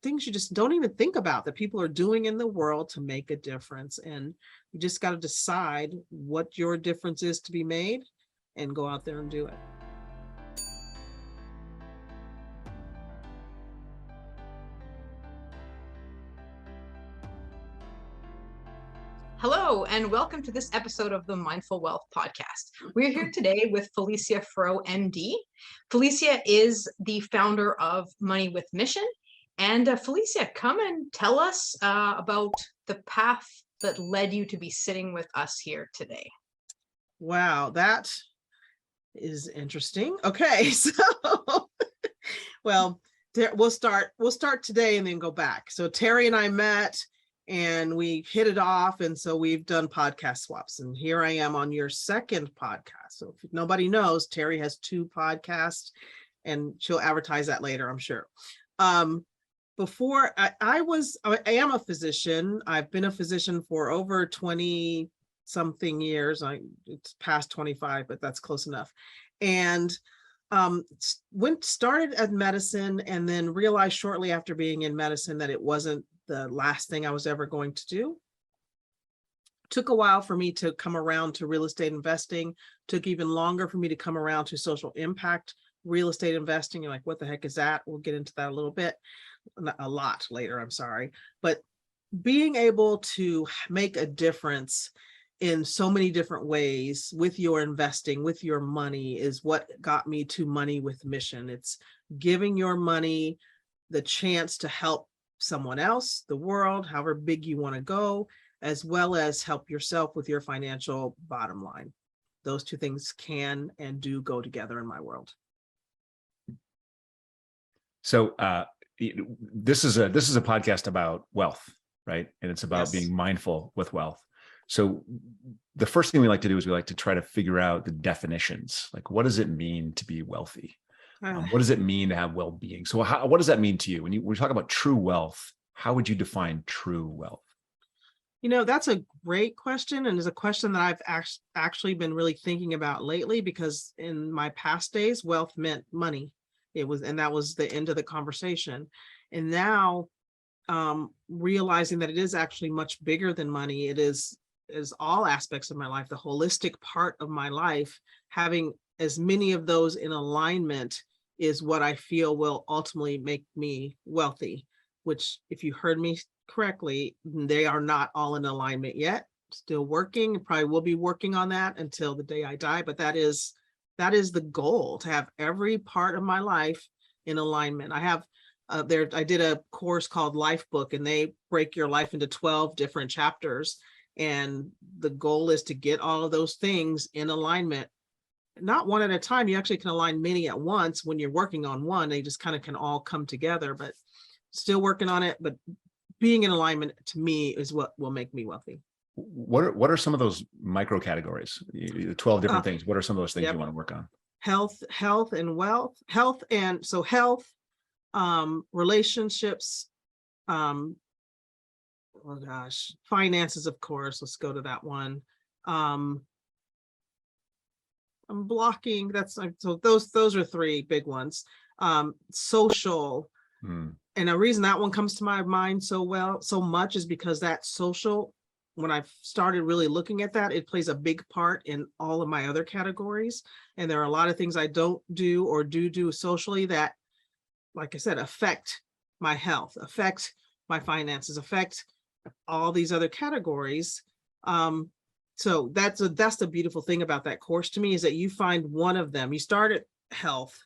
things you just don't even think about that people are doing in the world to make a difference. And you just got to decide what your difference is to be made and go out there and do it. Hello, and welcome to this episode of the Mindful Wealth Podcast. We're here today with Felecia Froe MD. Felecia is the founder of Money with Mission. And Felecia, come and tell us about the path that led you to be sitting with us here today. Wow, that is interesting. Okay, so well, we'll start today and then go back. So Terry and I met and we hit it off. And so we've done podcast swaps. And here I am on your second podcast. So if nobody knows, Terry has 2 podcasts and she'll advertise that later, I'm sure. Before I am a physician. I've been a physician for over 20 something years. It's past 25, but that's close enough. And started at medicine and then realized shortly after being in medicine that it wasn't the last thing I was ever going to do. Took a while for me to come around to real estate investing. Took even longer for me to come around to social impact real estate investing. You're like, what the heck is that? We'll get into that a little bit, a lot later, I'm sorry. But being able to make a difference in so many different ways with your investing, with your money, is what got me to Money with Mission. It's giving your money the chance to help someone else, the world, however big you want to go, as well as help yourself with your financial bottom line. Those 2 things can and do go together in my world. So this is a podcast about wealth, right? And it's about being mindful with wealth. So the first thing we like to do is we like to try to figure out the definitions. Like, what does it mean to be wealthy? What does it mean to have well-being? So what does that mean to you? When we talk about true wealth, how would you define true wealth? That's a great question. And is a question that I've actually been really thinking about lately, because in my past days, wealth meant money. And that was the end of the conversation. And now realizing that it is actually much bigger than money. It is all aspects of my life, the holistic part of my life. Having as many of those in alignment is what I feel will ultimately make me wealthy, which, if you heard me correctly, they are not all in alignment yet. Still working, probably will be working on that until the day I die. But that is the goal, to have every part of my life in alignment. I have I did a course called Life Book, and they break your life into 12 different chapters. And the goal is to get all of those things in alignment, not one at a time. You actually can align many at once. When you're working on one, they just kind of can all come together, but still working on it. But being in alignment, to me, is what will make me wealthy. What are some of those micro categories? 12 different things. What are some of those things you want to work on? Health and wealth. Health, relationships, finances, of course. Let's go to that one. I'm blocking. So those are 3 big ones. Social. And the reason that one comes to my mind so much is because that social, when I've started really looking at that, it plays a big part in all of my other categories. And there are a lot of things I don't do or do socially that, like I said, affect my health, affect my finances, affect all these other categories. So that's the beautiful thing about that course to me, is that you find one of them. You start at health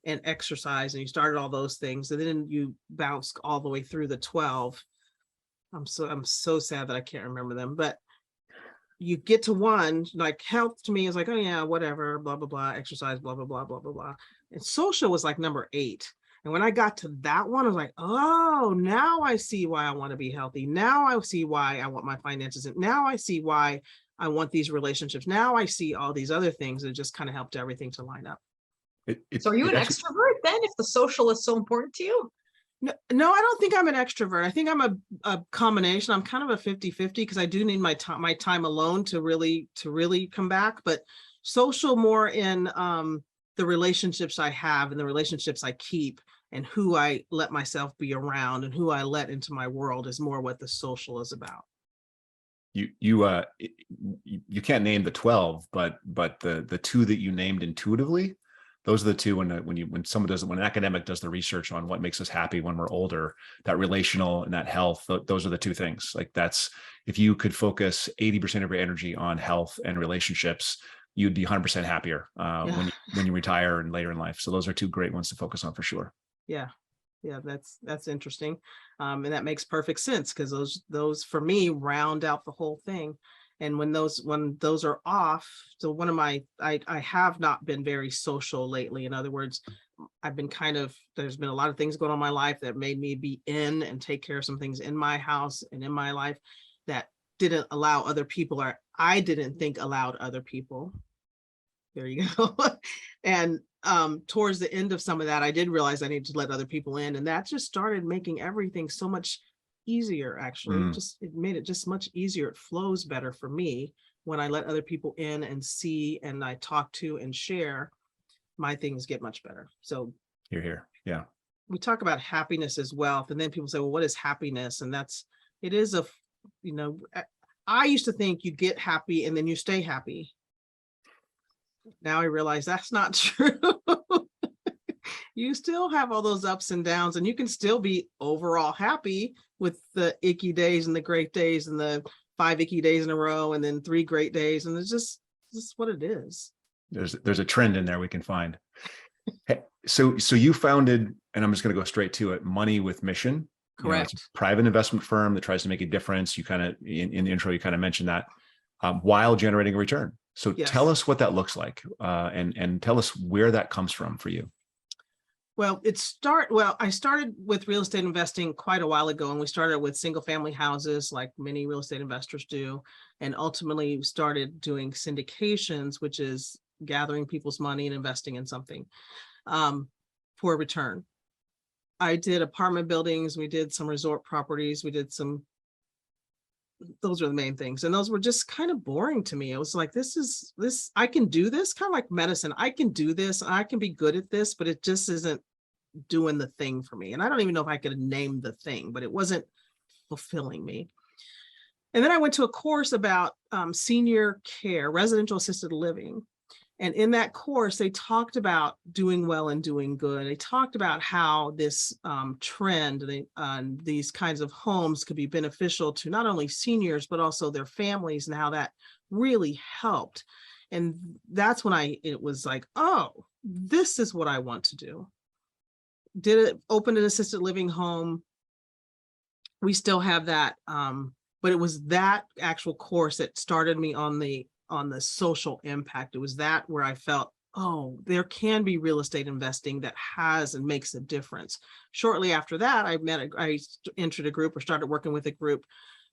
and exercise, and you started all those things, and then you bounce all the way through the 12. I'm so sad that I can't remember them, but you get to one, like health to me is like, oh yeah, whatever, blah, blah, blah, exercise, blah, blah, blah, blah, blah, blah. And social was like number 8. And when I got to that one, I was like, oh, now I see why I want to be healthy. Now I see why I want my finances. And now I see why I want these relationships. Now I see all these other things. It just kind of helped everything to line up. So are you an extrovert then, if the social is so important to you? No, I don't think I'm an extrovert. I think I'm a combination. I'm kind of a 50-50, because I do need my time alone to really come back. But social more in the relationships I have and the relationships I keep, and who I let myself be around and who I let into my world is more what the social is about. You can't name the 12, but the two that you named intuitively, those are the two when an academic does the research on what makes us happy when we're older, that relational and that health, those are the two things. Like that's, if you could focus 80% of your energy on health and relationships, you'd be 100% happier when you retire and later in life. So those are two great ones to focus on for sure. Yeah. Yeah, that's interesting. And that makes perfect sense because those for me round out the whole thing. And when those are off, so I have not been very social lately. In other words, I've been there's been a lot of things going on in my life that made me be in and take care of some things in my house and in my life that didn't allow other people, or I didn't think allowed other people. There you go. And towards the end of some of that, I did realize I needed to let other people in, and that just started making everything so much easier. Actually, it made it just much easier. It flows better for me when I let other people in and see, and I talk to and share. My things get much better. So here, yeah. We talk about happiness as wealth, and then people say, "Well, what is happiness?" And it is I used to think you get happy and then you stay happy. Now I realize that's not true. You still have all those ups and downs, and you can still be overall happy with the icky days and the great days and the 5 icky days in a row and then 3 great days. And it's just what it is. There's a trend in there we can find. Hey, so you founded, and I'm just going to go straight to it, Money with Mission. Correct. It's a private investment firm that tries to make a difference. You kind of, in the intro, you kind of mentioned that while generating a return. So Yes. Tell us what that looks like, and tell us where that comes from for you. Well, I started with real estate investing quite a while ago, and we started with single family houses like many real estate investors do, and ultimately started doing syndications, which is gathering people's money and investing in something for a return. I did apartment buildings, we did some resort properties, those are the main things. And those were just kind of boring to me. It was like, I can do this, kind of like medicine. I can do this, I can be good at this, but it just isn't doing the thing for me. And I don't even know if I could name the thing, but it wasn't fulfilling me. And then I went to a course about senior care, residential assisted living. And in that course, they talked about doing well and doing good. They talked about how this trend, these kinds of homes could be beneficial to not only seniors, but also their families, and how that really helped. And that's when it was like, oh, this is what I want to do. Opened an assisted living home. We still have that, but it was that actual course that started me on the social impact. It was that where I felt, oh, there can be real estate investing that has and makes a difference. Shortly after that, I entered a group, or started working with a group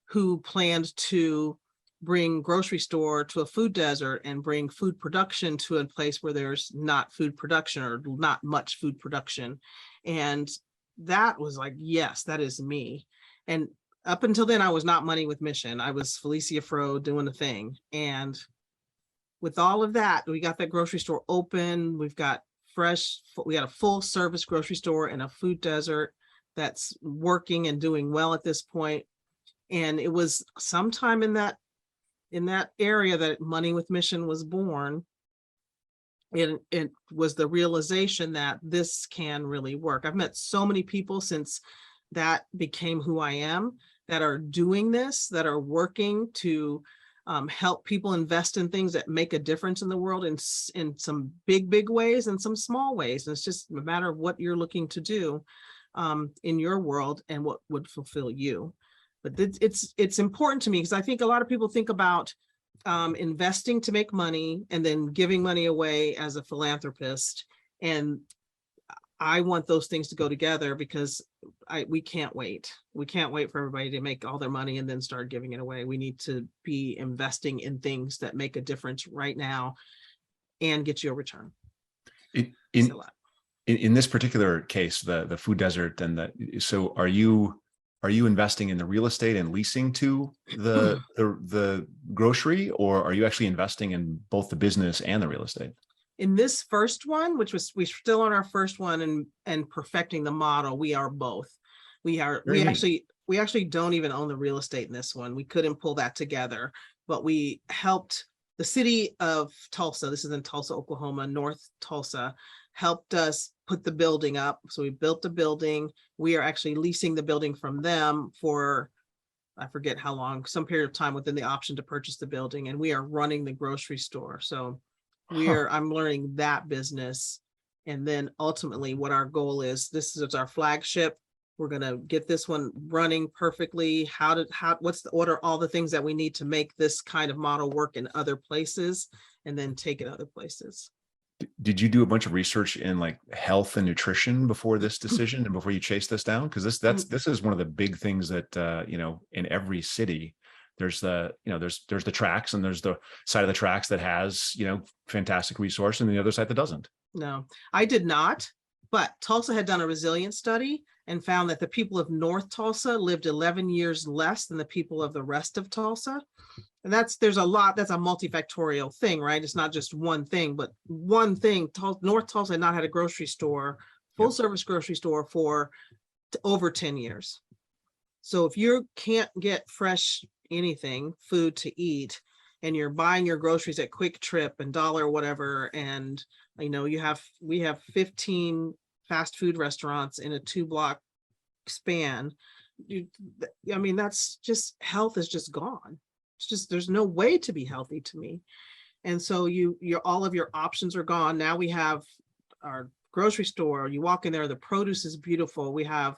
who planned to bring grocery store to a food desert and bring food production to a place where there's not food production, or not much food production. And that was like, yes, that is me. And up until then, I was not Money with Mission. I was Felecia Froe doing the thing. And with all of that, we got that grocery store open. We got a full service grocery store and a food desert that's working and doing well at this point. And it was sometime in that area that Money with Mission was born. It was the realization that this can really work. I've met so many people since that became who I am, that are doing this, that are working to help people invest in things that make a difference in the world, in some big ways and some small ways. And it's just a matter of what you're looking to do in your world and what would fulfill you. But it's important to me, because I think a lot of people think about investing to make money and then giving money away as a philanthropist. And I want those things to go together, because we can't wait. We can't wait for everybody to make all their money and then start giving it away. We need to be investing in things that make a difference right now and get you a return. In this particular case, the food desert, and so are you investing in the real estate and leasing to the grocery, or are you actually investing in both the business and the real estate? In this first one, which was, we're still on our first one and perfecting the model, we are both. We actually don't even own the real estate in this one. We couldn't pull that together, but we helped the city of Tulsa. This is in Tulsa, Oklahoma, North Tulsa, helped us put the building up. So we built the building. We are actually leasing the building from them for, I forget how long, some period of time within the option to purchase the building. And we are running the grocery store. So I'm learning that business. And then ultimately what our goal is, this is our flagship. We're going to get this one running perfectly. What's the order, all the things that we need to make this kind of model work in other places and then take it other places. Did you do a bunch of research in like health and nutrition before this decision and before you chase this down? Because this is one of the big things that, you know, in every city, there's the tracks, and there's the side of the tracks that has, you know, fantastic resource, and the other side that doesn't. No, I did not, but Tulsa had done a resilience study and found that the people of North Tulsa lived 11 years less than the people of the rest of Tulsa. And that's a multifactorial thing, right? It's not just one thing, but one thing. North Tulsa had not had a grocery store, full service grocery store for over 10 years. So if you can't get fresh anything, food to eat, and you're buying your groceries at Quick Trip and Dollar whatever, and you know, we have 15 fast food restaurants in a 2-block span. I mean, that's just, health is just gone. It's just, there's no way to be healthy to me. And so all of your options are gone. Now we have our grocery store. You walk in there, the produce is beautiful. We have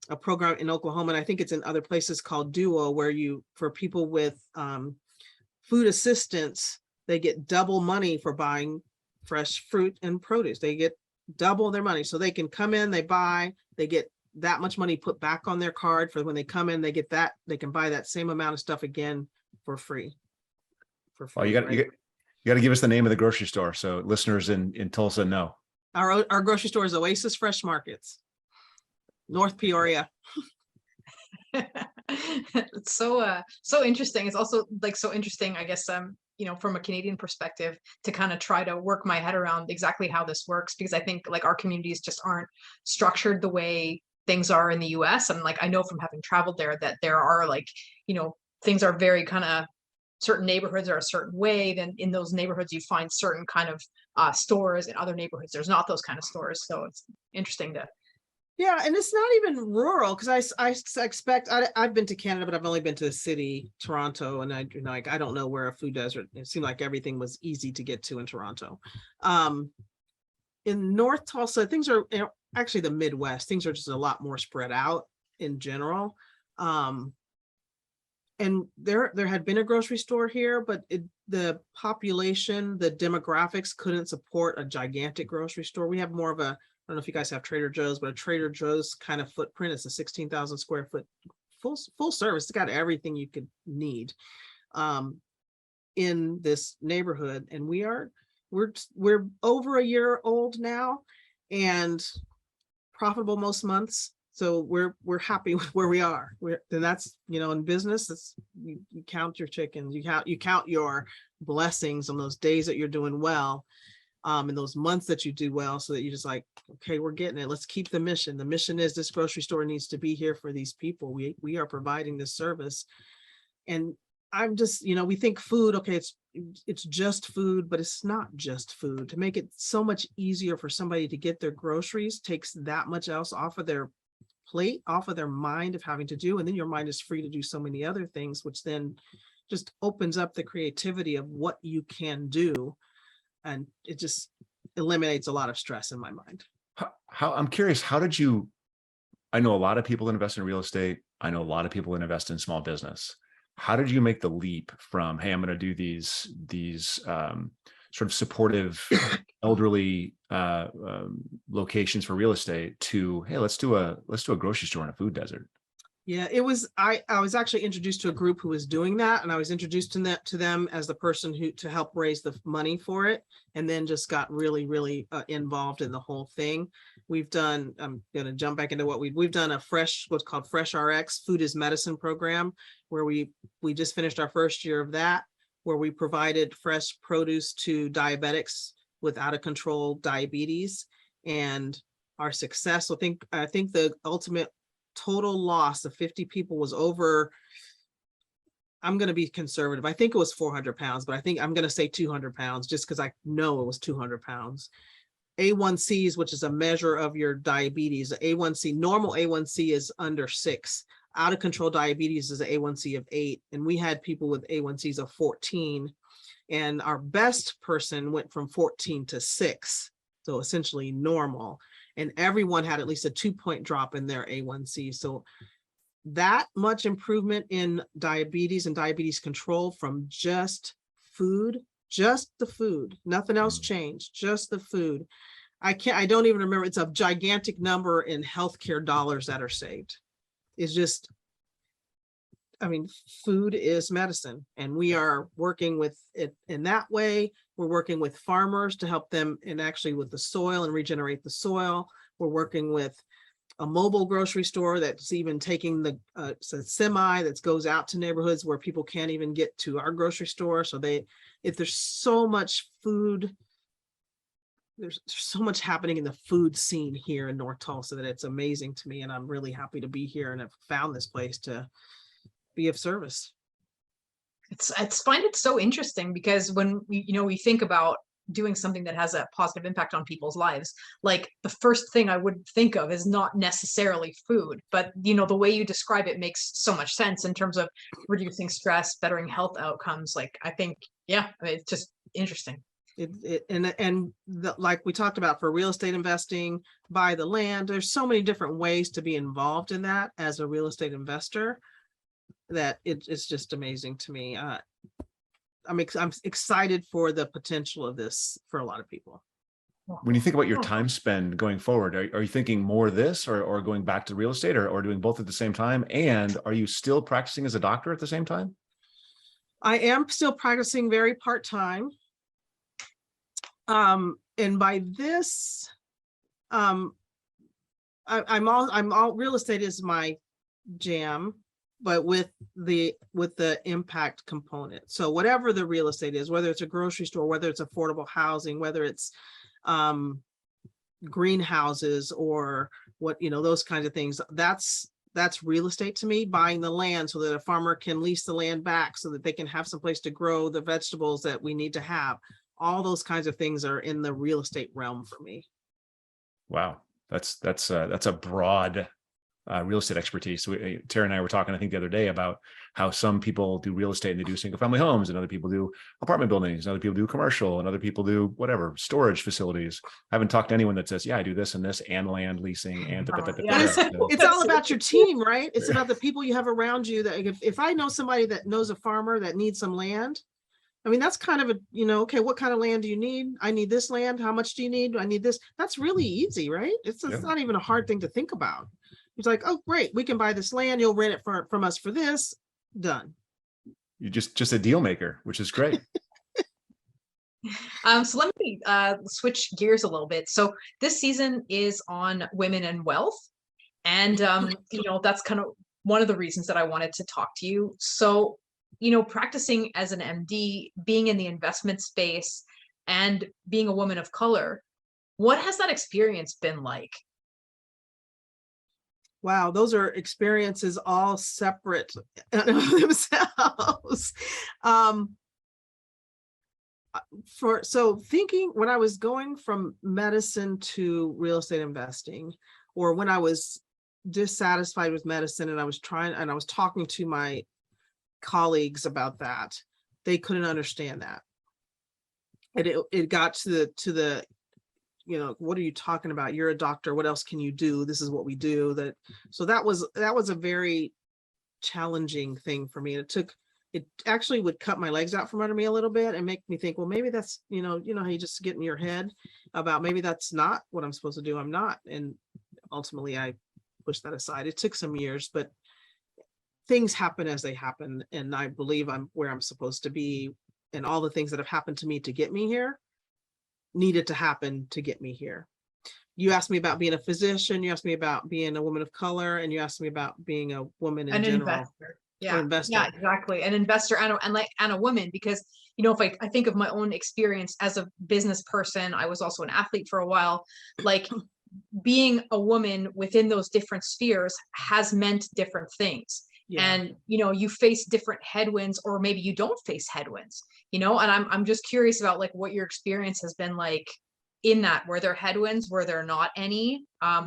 a program in Oklahoma, and I think it's in other places, called Duo, where for people with food assistance, they get double money for buying fresh fruit and produce. They get double their money. So they can come in, they get that much money put back on their card for when they come in, they get that, they can buy that same amount of stuff again for free. Oh, you got to give us the name of the grocery store so listeners in Tulsa know. Our grocery store is Oasis Fresh Markets, North Peoria. It's so interesting. It's also like so interesting, I guess, you know, from a Canadian perspective, to kind of try to work my head around exactly how this works, because I think like our communities just aren't structured the way things are in the US. And like, I know from having traveled there that there are like, you know, things are very kind of, certain neighborhoods are a certain way. Then in those neighborhoods, you find certain kind of stores. In other neighborhoods, there's not those kind of stores. So it's interesting to. Yeah, and it's not even rural, because I expect, I've been to Canada, but I've only been to the city, Toronto, and I don't know where a food desert. It seemed like everything was easy to get to in Toronto. In North Tulsa, things are, you know, actually the Midwest, things are just a lot more spread out in general. And there had been a grocery store here, but the population, the demographics couldn't support a gigantic grocery store. We have more of a, I don't know if you guys have Trader Joe's, but a Trader Joe's kind of footprint. It's a 16,000 square foot full service. It's got everything you could need in this neighborhood. And we're over a year old now and profitable most months. So we're happy with where we are. And that's, you know, in business, it's you count your chickens, you count your blessings on those days that you're doing well. In those months that you do well, so that you just like, okay, we're getting it. Let's keep the mission. The mission is this grocery store needs to be here for these people. We are providing this service. And I'm just, you know, we think food, okay, it's just food, but it's not just food. To make it so much easier for somebody to get their groceries takes that much else off of their plate, off of their mind of having to do. And then your mind is free to do so many other things, which then just opens up the creativity of what you can do. And it just eliminates a lot of stress in my mind. How I'm curious, how did you, I know a lot of people invest in real estate. I know a lot of people invest in small business. How did you make the leap from, hey, I'm going to do these sort of supportive elderly locations for real estate to, hey, let's do a grocery store in a food desert? Yeah, it was, I was actually introduced to a group who was doing that, and I was introduced to them as the person to help raise the money for it, and then just got really, really involved in the whole thing. We've done, I'm going to jump back into what we've done what's called FreshRX, Food is Medicine program, where we just finished our first year of that, where we provided fresh produce to diabetics with out of control diabetes, and our success. So I think the ultimate total loss of 50 people was over, I'm going to be conservative, I think it was 400 pounds, but I think I'm going to say 200 pounds just because I know it was 200 pounds. A1Cs, which is a measure of your diabetes, A1C, normal A1C is under 6. Out of control diabetes is an A1C of 8. And we had people with A1Cs of 14. And our best person went from 14 to 6. So essentially normal. And everyone had at least a 2-point drop in their A1C. So that much improvement in diabetes and diabetes control from just food, just the food, nothing else changed, just the food. I don't even remember. It's a gigantic number in healthcare dollars that are saved. It's just, I mean, food is medicine, and we are working with it in that way. We're working with farmers to help them and actually with the soil and regenerate the soil. We're working with a mobile grocery store that's even taking the semi that goes out to neighborhoods where people can't even get to our grocery store. So if there's so much food, there's so much happening in the food scene here in North Tulsa that it's amazing to me. And I'm really happy to be here and have found this place to be of service. I find it so interesting because when we think about doing something that has a positive impact on people's lives, like the first thing I would think of is not necessarily food, but the way you describe it makes so much sense in terms of reducing stress, bettering health outcomes. Like, I think, yeah, I mean, it's just interesting. Like we talked about for real estate investing, buy the land, there's so many different ways to be involved in that as a real estate investor that it's just amazing to me. I'm excited for the potential of this for a lot of people. When you think about your time spend going forward, are you thinking more of this or going back to real estate or doing both at the same time? And are you still practicing as a doctor at the same time? I am still practicing very part-time. And by this, I'm all real estate is my jam, but with the impact component. So whatever the real estate is, whether it's a grocery store, whether it's affordable housing, whether it's greenhouses or those kinds of things, that's real estate to me. Buying the land so that a farmer can lease the land back so that they can have some place to grow the vegetables that we need to have. All those kinds of things are in the real estate realm for me. Wow, that's a broad real estate expertise. Tara and I were talking, I think the other day, about how some people do real estate and they do single family homes, and other people do apartment buildings, and other people do commercial, and other people do whatever, storage facilities. I haven't talked to anyone that says, yeah, I do this and this and land leasing and it's all about your team, right? It's about the people you have around you. That if I know somebody that knows a farmer that needs some land, I mean, that's kind of okay, what kind of land do you need? I need this land. How much do you need? I need this. That's really easy, right? It's not even a hard thing to think about. It's like, oh, great, we can buy this land. You'll rent it from us for this. Done. You're just a deal maker, which is great. So let me switch gears a little bit. So this season is on women and wealth. And, that's kind of one of the reasons that I wanted to talk to you. So, practicing as an MD, being in the investment space and being a woman of color, what has that experience been like? Wow, those are experiences all separate themselves. So thinking when I was going from medicine to real estate investing, or when I was dissatisfied with medicine and I was talking to my colleagues about that, they couldn't understand that. And it got to the what are you talking about? You're a doctor. What else can you do? This is what we do. So that was a very challenging thing for me. It actually would cut my legs out from under me a little bit and make me think, well, maybe that's, how you just get in your head about maybe that's not what I'm supposed to do. I'm not. And ultimately I pushed that aside. It took some years, but things happen as they happen. And I believe I'm where I'm supposed to be. And all the things that have happened to me to get me here needed to happen to get me here. You asked me about being a physician, you asked me about being a woman of color, and you asked me about being a woman in general. Investor. or Yeah, investor. yeah, exactly. An investor and a woman, because if I think of my own experience as a business person, I was also an athlete for a while. Like being a woman within those different spheres has meant different things. Yeah. And you face different headwinds, or maybe you don't face headwinds, and I'm just curious about like what your experience has been like in that. Were there headwinds? Were there not any?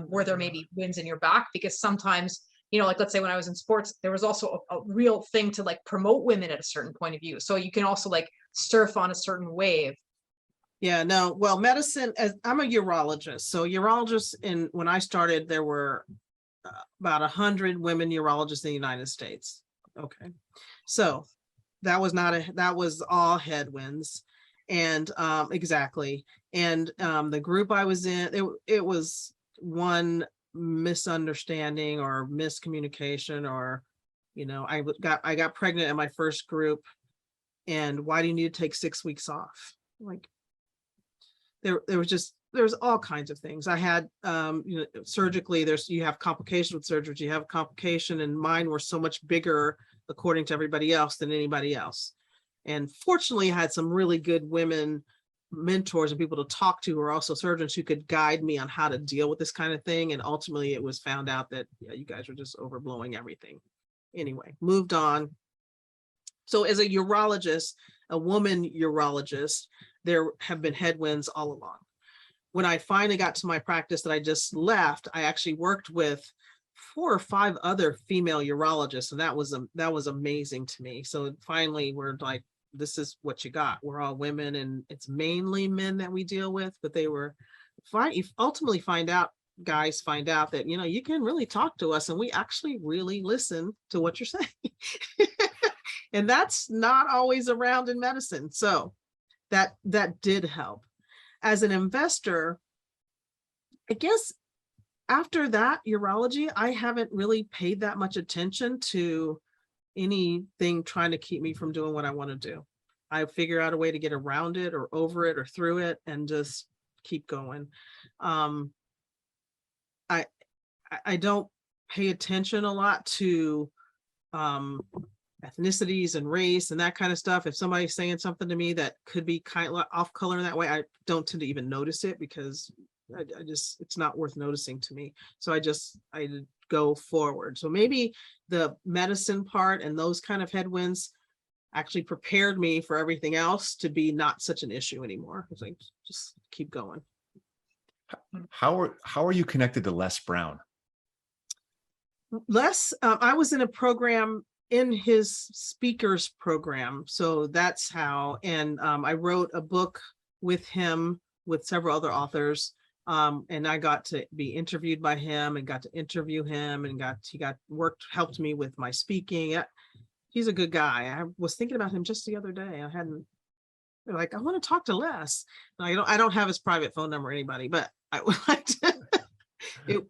Were there maybe wins in your back? Because sometimes, like let's say when I was in sports, there was also a real thing to like promote women at a certain point of view. So you can also like surf on a certain wave. Yeah, no, well, medicine, as I'm a urologist. So urologists, when I started, there were about 100 women urologists in the United States. Okay. So that was all headwinds. And exactly. And the group I was in, it was one misunderstanding or miscommunication, or, I got pregnant in my first group. And why do you need to take 6 weeks off? Like, there's all kinds of things. I had, surgically, you have complications with surgery, you have a complication, and mine were so much bigger according to everybody else than anybody else. And fortunately, I had some really good women mentors and people to talk to who are also surgeons who could guide me on how to deal with this kind of thing. And ultimately it was found out that, yeah, you guys were just overblowing everything. Anyway, moved on. So as a urologist, a woman urologist, there have been headwinds all along. When I finally got to my practice that I just left, I actually worked with 4 or 5 other female urologists, and that was amazing to me. So finally, we're like, this is what you got. We're all women, and it's mainly men that we deal with, but they were fine. You ultimately guys find out that, you can really talk to us, and we actually really listen to what you're saying. And that's not always around in medicine. So that did help. As an investor, I guess after that urology, I haven't really paid that much attention to anything trying to keep me from doing what I want to do. I figure out a way to get around it or over it or through it and just keep going. I don't pay attention a lot to ethnicities and race and that kind of stuff. If somebody's saying something to me that could be kind of off color in that way, I don't tend to even notice it, because I just, it's not worth noticing to me. So I go forward. So maybe the medicine part and those kind of headwinds actually prepared me for everything else to be not such an issue anymore. It's like, just keep going. How are you connected to Les Brown? Les, I was in a program in his speakers program. So that's how, and I wrote a book with him with several other authors. And I got to be interviewed by him and got to interview him, and helped me with my speaking. He's a good guy. I was thinking about him just the other day. I want to talk to Les. I don't have his private phone number or anybody, but I would like to.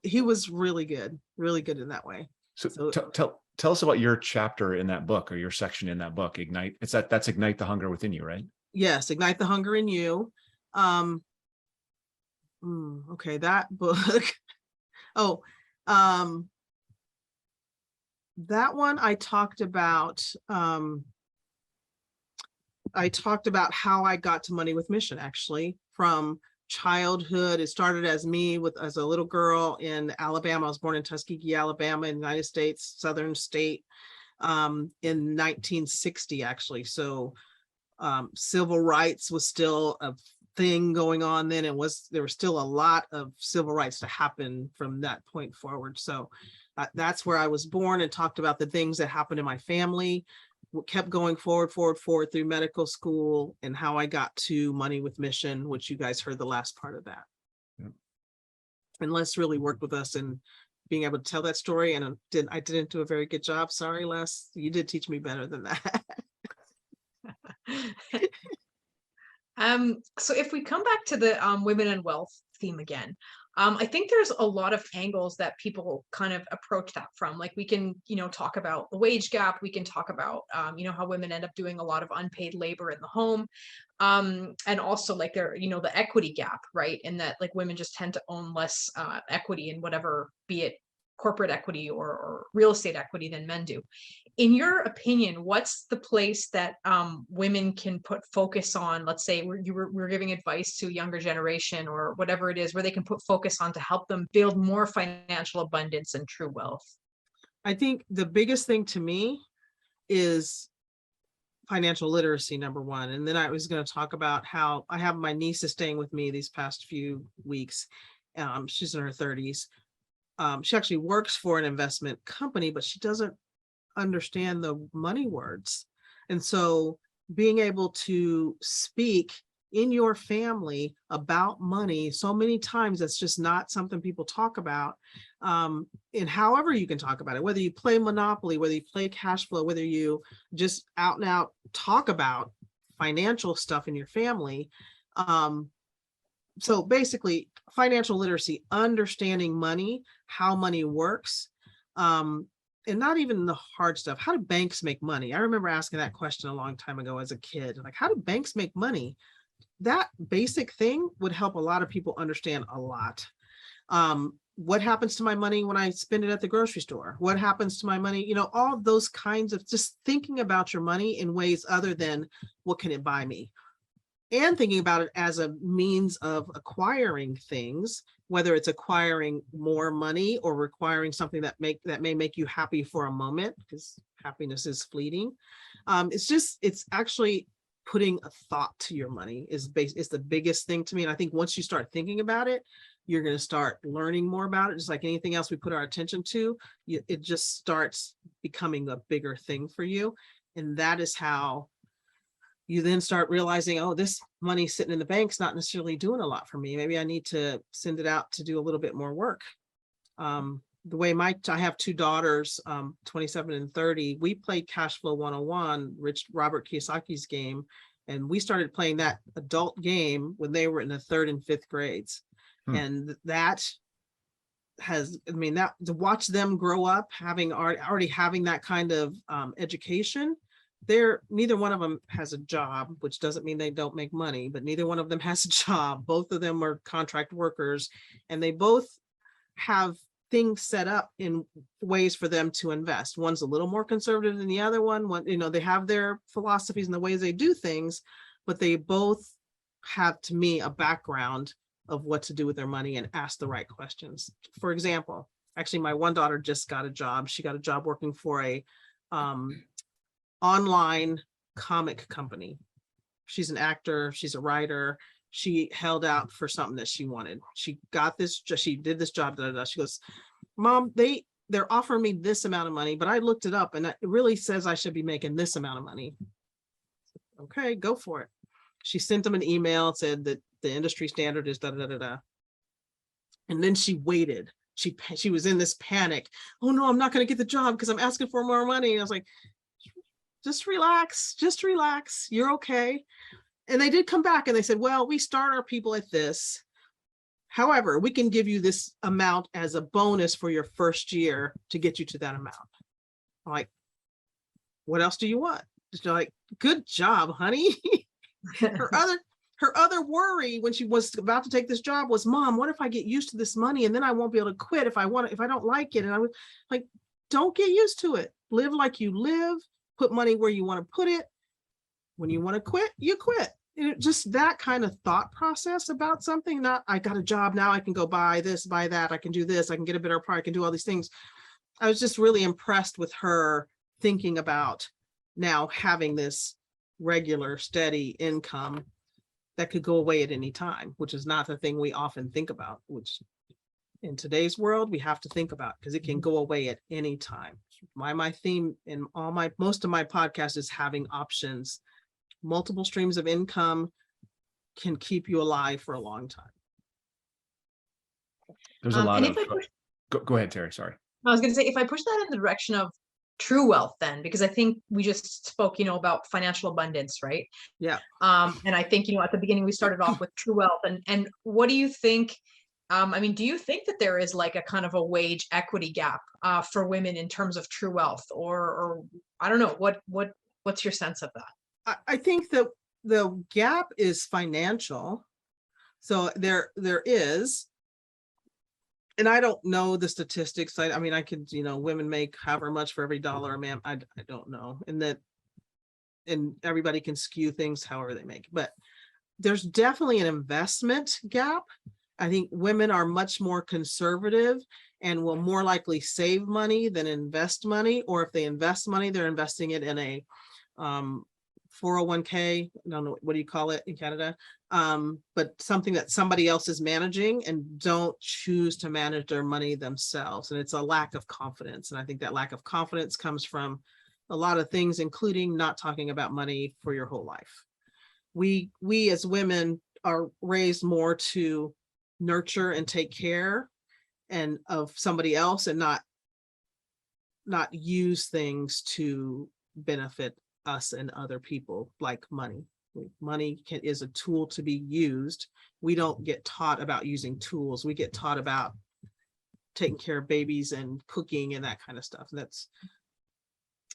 He was really good in that way. So tell us about your chapter in that book, or your section in that book, Ignite. That's Ignite the Hunger Within You, right? Yes, Ignite the Hunger in You. Okay, that book. That one I talked about. I talked about how I got to Money with Mission, actually, from childhood. It started as a little girl in Alabama. I was born in Tuskegee, Alabama, in the United States, southern state, in 1960, actually. So civil rights was still a thing going on then. There was still a lot of civil rights to happen from that point forward. So that's where I was born, and talked about the things that happened in my family, kept going forward through medical school, and how I got to Money with Mission, which you guys heard the last part of that. Yeah. And Les really worked with us in being able to tell that story, and I didn't do a very good job. Sorry, Les, you did teach me better than that. So if we come back to the women and wealth theme again, I think there's a lot of angles that people kind of approach that from. Like we can, talk about the wage gap. We can talk about, how women end up doing a lot of unpaid labor in the home. And also like the equity gap, right? In that like women just tend to own less equity in whatever, be it corporate equity or real estate equity, than men do. in your opinion, what's the place that women can put focus on? Let's say we're giving advice to a younger generation or whatever it is, where they can put focus on to help them build more financial abundance and true wealth. I think the biggest thing to me is financial literacy, number one. And then I was going to talk about how I have my niece is staying with me these past few weeks. She's in her 30s. She actually works for an investment company, but she doesn't understand the money words. And so being able to speak in your family about money so many times, that's just not something people talk about. And however you can talk about it, whether you play Monopoly, whether you play cash flow, whether you just out and out talk about financial stuff in your family. So basically financial literacy, understanding money, how money works, and not even the hard stuff. How do banks make money? I remember asking that question a long time ago as a kid, like, how do banks make money? That basic thing would help a lot of people understand a lot. What happens to my money when I spend it at the grocery store? What happens to my money? You know, all those kinds of just thinking about your money in ways other than what can it buy me? And thinking about it as a means of acquiring things, whether it's acquiring more money or requiring something that may make you happy for a moment, because happiness is fleeting. It's actually putting a thought to your money is the biggest thing to me. And I think once you start thinking about it, you're going to start learning more about it. Just like anything else we put our attention to, it just starts becoming a bigger thing for you. And that is how you then start realizing, oh, this money sitting in the bank's not necessarily doing a lot for me. Maybe I need to send it out to do a little bit more work. The way I have two daughters, 27 and 30, we played Cash Flow 101, Robert Kiyosaki's game. And we started playing that adult game when they were in the 3rd and 5th grades. And that has, I mean, that to watch them grow up, already having that kind of education, neither one of them has a job, which doesn't mean they don't make money, but neither one of them has a job. Both of them are contract workers, and they both have things set up in ways for them to invest. One's a little more conservative than the other one. They have their philosophies and the ways they do things, but they both have, to me, a background of what to do with their money and ask the right questions. For example, actually, my one daughter just got a job. She got a job working for a online comic company. She's an actor, she's a writer. She held out for something that she wanted. She did this job. She goes, Mom, they're offering me this amount of money, but I looked it up and it really says I should be making this amount of money. Okay, go for it. She sent them an email, said that the industry standard is da da da da. And then she waited. She was in this panic. Oh no, I'm not going to get the job because I'm asking for more money. And I was like, just relax, you're okay. And they did come back and they said, well, we start our people at this. However, we can give you this amount as a bonus for your first year to get you to that amount. I'm like, what else do you want? Just like, good job, honey. Her other worry when she was about to take this job was, Mom, what if I get used to this money and then I won't be able to quit if I don't like it? And I was like, don't get used to it. Live like you live. Put money where you want to put it. When you want to quit, you quit. Just that kind of thought process about something, not I got a job now, I can go buy this, buy that, I can do this, I can get a better car, I can do all these things. I was just really impressed with her thinking about now having this regular, steady income that could go away at any time, which is not the thing we often think about, which in today's world, we have to think about because it can go away at any time. My theme in most of my podcast is having options. Multiple streams of income can keep you alive for a long time. There's a lot of, go ahead, Terry, sorry. I was going to say, if I push that in the direction of true wealth then, because I think we just spoke, about financial abundance, right? Yeah. And I think, at the beginning we started off with true wealth and what do you think? Do you think that there is like a kind of a wage equity gap for women in terms of true wealth, or I don't know, what's your sense of that? I think that the gap is financial. So there is, and I don't know the statistics. I mean, I could, women make however much for every dollar a man. I don't know. And everybody can skew things however they make, but there's definitely an investment gap. I think women are much more conservative and will more likely save money than invest money. Or if they invest money, they're investing it in a 401k. I don't know, what do you call it in Canada? But something that somebody else is managing, and don't choose to manage their money themselves. And it's a lack of confidence. And I think that lack of confidence comes from a lot of things, including not talking about money for your whole life. We as women are raised more to nurture and take care and of somebody else, and not use things to benefit us and other people, like money. Money is a tool to be used. We don't get taught about using tools. We get taught about taking care of babies and cooking and that kind of stuff. And that's,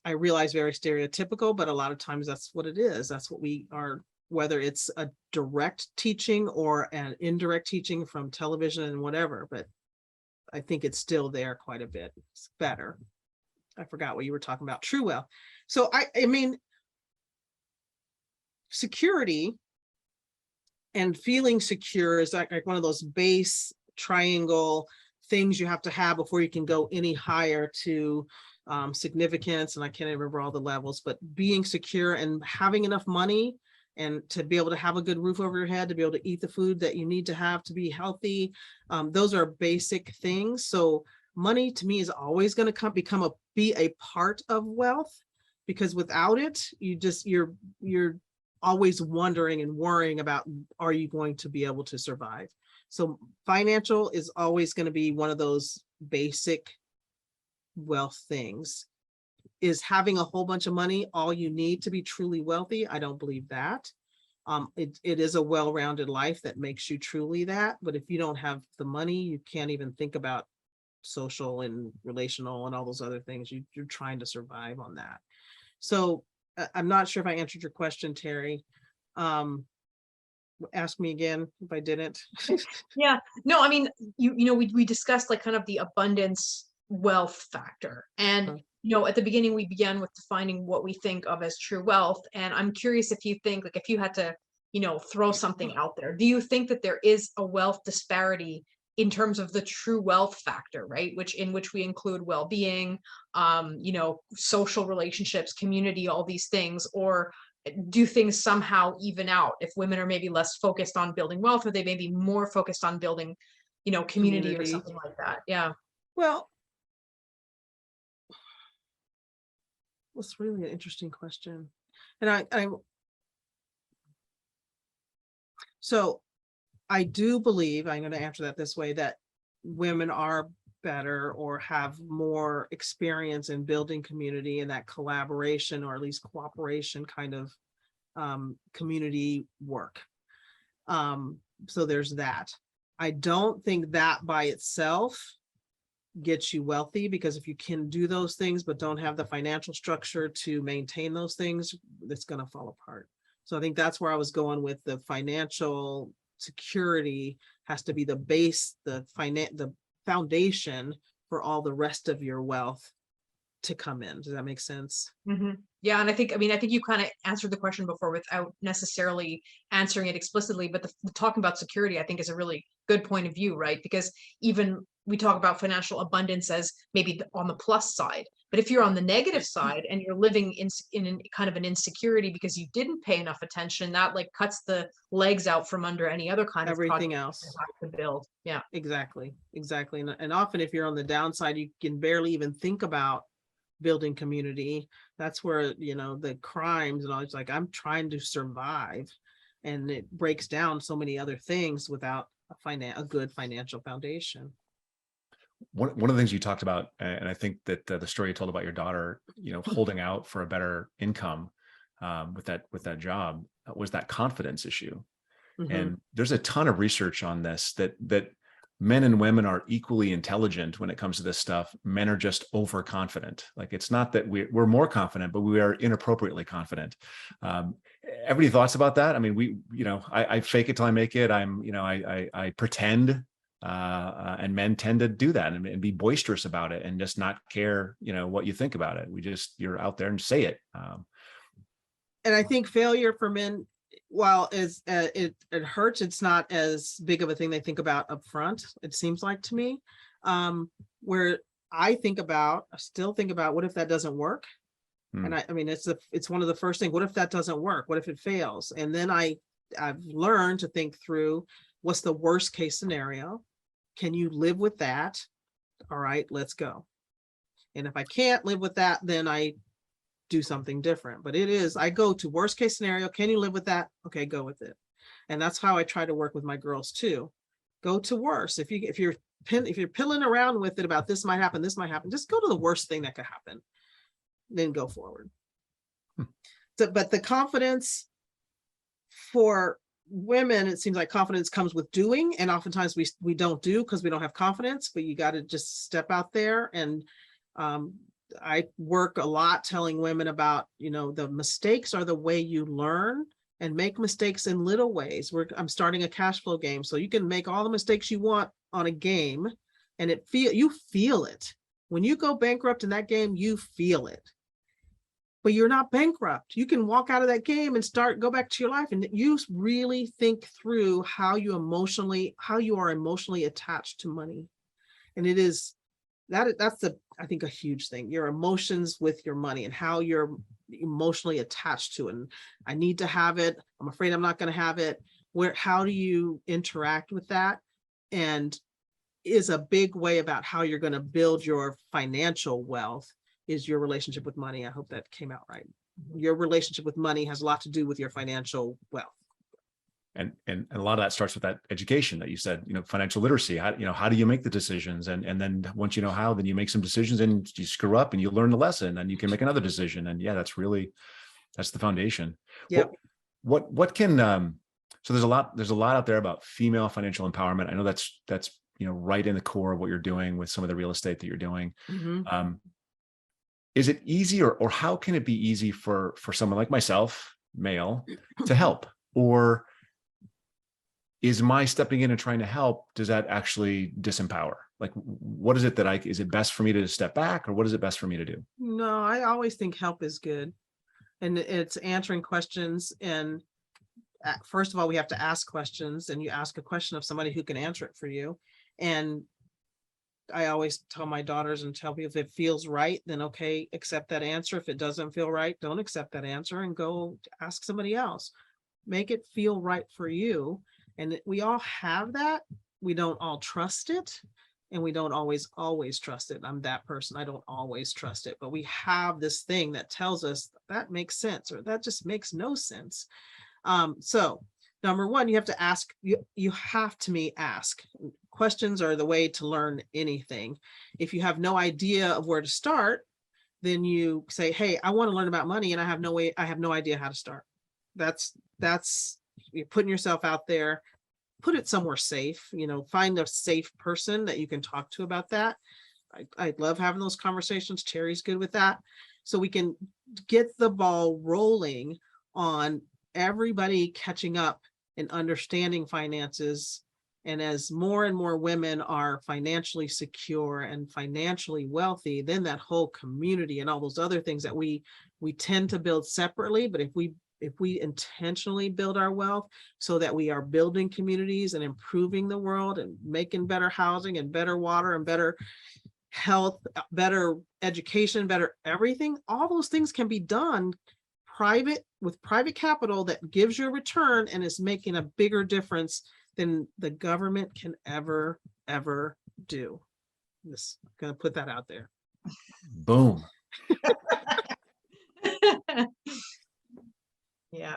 I realize, very stereotypical, but a lot of times that's what it is. That's what we are, whether it's a direct teaching or an indirect teaching from television and whatever, but I think it's still there quite a bit. It's better. I forgot what you were talking about. True wealth. So I mean, security and feeling secure is like one of those base triangle things you have to have before you can go any higher to significance. And I can't even remember all the levels, but being secure and having enough money and to be able to have a good roof over your head, to be able to eat the food that you need to have to be healthy. Those are basic things. So money to me is always going to be a part of wealth, because without it, you're always wondering and worrying about, are you going to be able to survive? So financial is always going to be one of those basic wealth things. Is having a whole bunch of money all you need to be truly wealthy? I don't believe that. It is a well-rounded life that makes you truly that. But if you don't have the money, you can't even think about social and relational and all those other things. You're trying to survive on that. So I'm not sure if I answered your question, Terry. Ask me again if I didn't. Yeah, no, I mean, we discussed like kind of the abundance wealth factor. And, at the beginning, we began with defining what we think of as true wealth. And I'm curious if you think, like, if you had to, throw something out there, do you think that there is a wealth disparity in terms of the true wealth factor, right? In which we include well-being, social relationships, community, all these things, or do things somehow even out if women are maybe less focused on building wealth, or they may be more focused on building, community or something like that? Yeah. Well, that's really an interesting question. And so I do believe, I'm going to answer that this way, that women are better or have more experience in building community and that collaboration, or at least cooperation kind of community work. So there's that. I don't think that by itself gets you wealthy, because if you can do those things but don't have the financial structure to maintain those things, it's going to fall apart. So I think that's where I was going with the financial security has to be the base, the foundation for all the rest of your wealth to come in. Does that make sense? Mm-hmm. Yeah, and I think you kind of answered the question before without necessarily answering it explicitly, but the talking about security, I think, is a really good point of view, right? Because even we talk about financial abundance as maybe on the plus side, but if you're on the negative side and you're living in kind of an insecurity because you didn't pay enough attention, that like cuts the legs out from under any other kind of everything else you have to build. Yeah, exactly. And often if you're on the downside, you can barely even think about building community. That's where the crimes and all, it's like, I'm trying to survive, and it breaks down so many other things without a good financial foundation. One of the things you talked about, and I think that the story you told about your daughter, holding out for a better income with that job, was that confidence issue. Mm-hmm. And there's a ton of research on this, that men and women are equally intelligent when it comes to this stuff. Men are just overconfident. Like, it's not that we're more confident, but we are inappropriately confident. Everybody thoughts about that? I mean, I fake it till I make it. I pretend and men tend to do that and be boisterous about it and just not care, what you think about it. You're out there and say it. And I think failure for men, while it hurts, it's not as big of a thing they think about up front, it seems like to me. Where I still think about what if that doesn't work? And I mean, it's one of the first things. What if that doesn't work? What if it fails? And then I've learned to think through, what's the worst case scenario? Can you live with that? All right, let's go. And if I can't live with that, then I do something different. But I go to worst case scenario. Can you live with that? Okay, go with it. And that's how I try to work with my girls too. Go to worst. If you're pilling around with it about this might happen, just go to the worst thing that could happen, then go forward. So, but the confidence for women, it seems like confidence comes with doing, and oftentimes we don't do because we don't have confidence. But you got to just step out there. And I work a lot telling women about, the mistakes are the way you learn, and make mistakes in little ways. I'm starting a cash flow game, so you can make all the mistakes you want on a game, and you feel it when you go bankrupt in that game. You feel it. But you're not bankrupt. You can walk out of that game and go back to your life, and you really think through how you are emotionally attached to money. And that's I think a huge thing, your emotions with your money and how you're emotionally attached to it. And I need to have it. I'm afraid I'm not going to have it. How do you interact with that? And is a big way about how you're going to build your financial wealth is your relationship with money. I hope that came out right. Your relationship with money has a lot to do with your financial wealth. And a lot of that starts with that education that you said, financial literacy. How do you make the decisions? And then once you know how, then you make some decisions and you screw up and you learn the lesson and you can make another decision. And yeah, that's the foundation. Yeah. What can, so there's a lot out there about female financial empowerment. I know that's right in the core of what you're doing with some of the real estate that you're doing. Mm-hmm. Is it easy or how can it be easy for someone like myself, male, to help? Or is my stepping in and trying to help, does that actually disempower? Like, what is it is it best for me to step back, or what is it best for me to do? No, I always think help is good. And it's answering questions. And first of all, we have to ask questions, and you ask a question of somebody who can answer it for you. And I always tell my daughters and tell people, if it feels right, then okay, accept that answer. If it doesn't feel right, don't accept that answer and go ask somebody else. Make it feel right for you. And we all have that. We don't all trust it, and we don't always trust it. I'm that person. I don't always trust it, but we have this thing that tells us that makes sense, or that just makes no sense. So number one, you have to ask, you have to ask. Questions are the way to learn anything. If you have no idea of where to start, then you say, hey, I want to learn about money and I have no idea how to start. That's you're putting yourself out there. Put it somewhere safe, find a safe person that you can talk to about that. I love having those conversations. Terry's good with that. So we can get the ball rolling on everybody catching up and understanding finances. And as more and more women are financially secure and financially wealthy, then that whole community and all those other things that we tend to build separately. But if we intentionally build our wealth so that we are building communities and improving the world and making better housing and better water and better health, better education, better everything, all those things can be done with private capital that gives you a return and is making a bigger difference than the government can ever do. Just gonna put that out there. Boom. Yeah.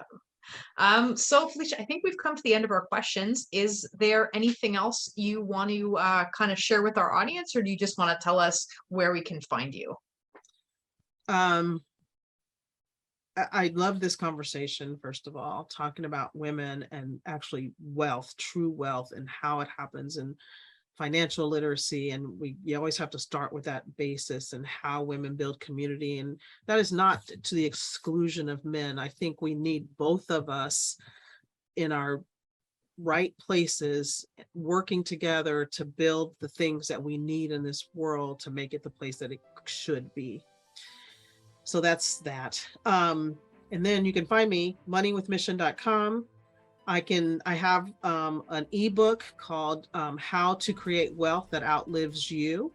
So Felecia, I think we've come to the end of our questions. Is there anything else you want to kind of share with our audience, or do you just want to tell us where we can find you? I love this conversation, first of all, talking about women and actually wealth, true wealth, and how it happens, and financial literacy. And you always have to start with that basis and how women build community. And that is not to the exclusion of men. I think we need both of us in our right places, working together to build the things that we need in this world to make it the place that it should be. So that's that. And then you can find me moneywithmission.com. I have an ebook called How to Create Wealth That Outlives You.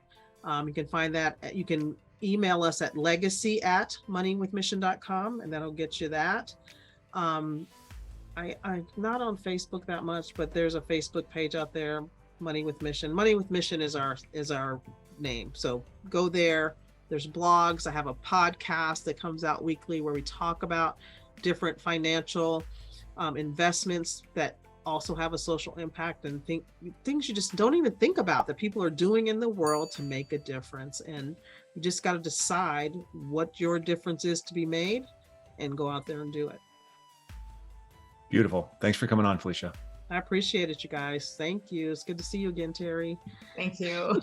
You can find that. You can email us at legacy@moneywithmission.com, and that'll get you that. I'm not on Facebook that much, but there's a Facebook page out there, Money with Mission. Money with Mission is our name. So go there. There's blogs. I have a podcast that comes out weekly where we talk about different financial investments that also have a social impact, and things you just don't even think about that people are doing in the world to make a difference. And you just got to decide what your difference is to be made and go out there and do it. Beautiful. Thanks for coming on, Felecia. I appreciate it, you guys. Thank you. It's good to see you again, Terry. Thank you.